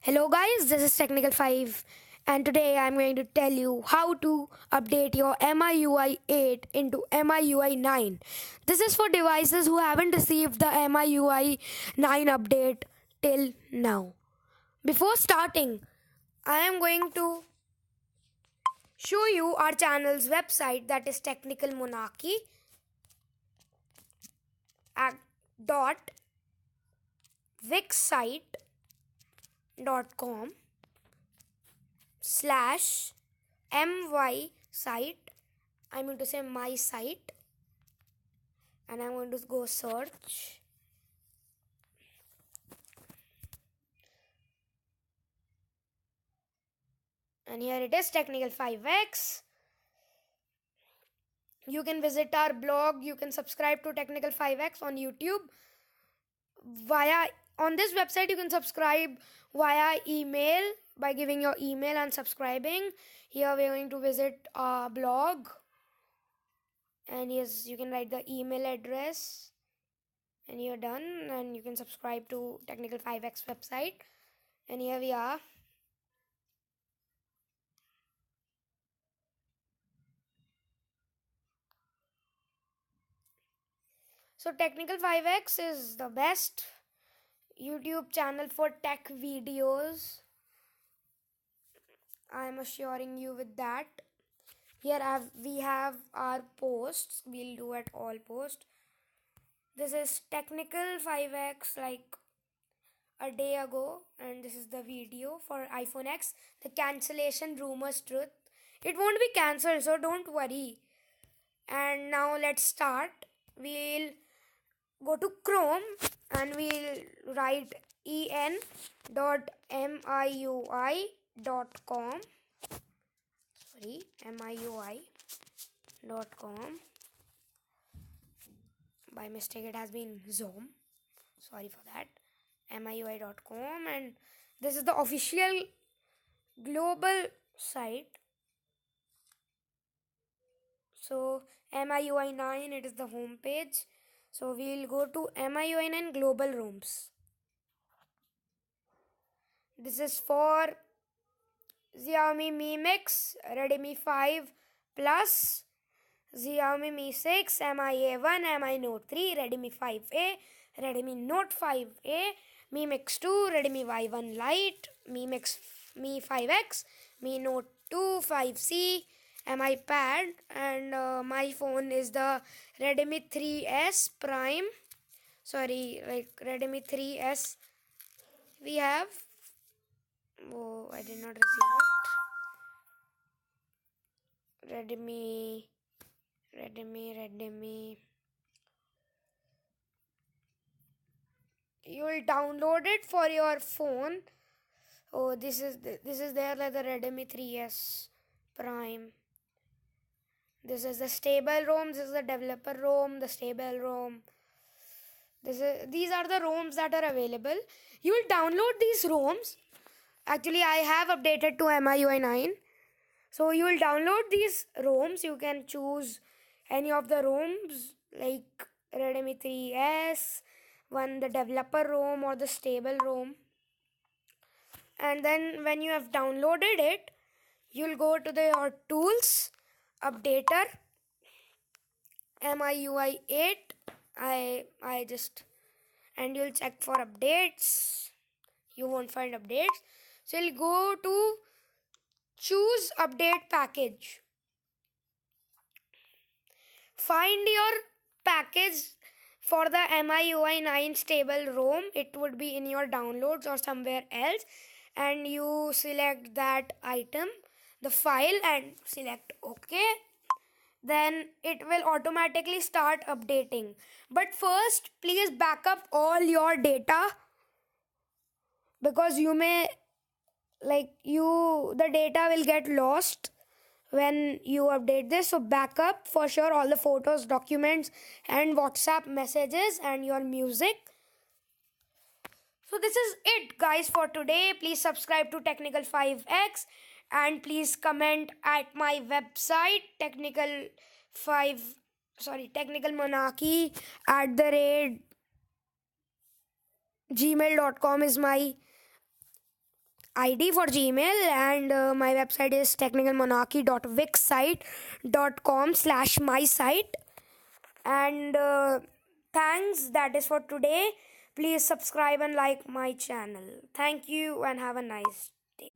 Hello guys, this is Technical 5 and today I'm going to tell you how to update your MIUI 8 into MIUI 9. This is for devices who haven't received the MIUI 9 update till now. Before starting, I am going to show you our channel's website, that is Technical Monarchy dot wixsite.com/my site. I'm going to say my site and I'm going to go search. And here it is, Technical 5x. You can visit our blog, you can subscribe to Technical 5x on YouTube. On this website you can subscribe via email by giving your email and subscribing. Here we are going to visit our blog, and yes, you can write the email address and you're done, and you can subscribe to Technical 5x website. And here we are. So Technical 5x is the best YouTube channel for tech videos. I am assuring you with that. Here we have our posts. We'll do at all post. This is Technical 5x like a day ago, and this is the video for iPhone X. The cancellation rumors truth. It won't be cancelled, so don't worry. And now let's start. We'll go to Chrome and we'll write en.miui.com. MIUI.com. By mistake it has been Zoom. Sorry for that. MIUI.com, and this is the official global site. So MIUI 9, it is the home page. So we'll go to MIUI 9 global rooms. This is for Xiaomi Mi Mix, Redmi 5 Plus, Xiaomi Mi 6, Mi A1, Mi Note 3, Redmi 5A, Redmi Note 5A, Mi Mix 2, Redmi Y1 Lite, Mi 5X, Mi Note 2, 5C, Mi Pad, and my phone is the Redmi 3S Prime. Redmi 3S. We have. Oh, I did not receive it. Redmi. You will download it for your phone. Oh, this is there, like the Redmi 3S Prime. This is the stable ROM. This is the developer ROM, the stable ROM. These are the ROMs that are available. You will download these ROMs. Actually, I have updated to MIUI 9. So you will download these ROMs. You can choose any of the ROMs like Redmi 3S, the developer ROM or the stable ROM. And then when you have downloaded it, you'll go to your tools, updater, MIUI 8. And you'll check for updates. You won't find updates. So you'll go to choose update package. Find your package for the MIUI 9 stable ROM. It would be in your downloads or somewhere else, and you select that item, the file, and select OK. Then it will automatically start updating. But first, please back up all your data, because the data will get lost when you update this. So back up for sure all the photos, documents, and WhatsApp messages and your music. So this is it, guys, for today. Please subscribe to Technical 5x and please comment at my website Technical Monarchy @gmail.com is my ID for Gmail, and my website is technicalmonarchy.wixsite.com/my site. And thanks, that is for today. Please subscribe and like my channel. Thank you and have a nice day.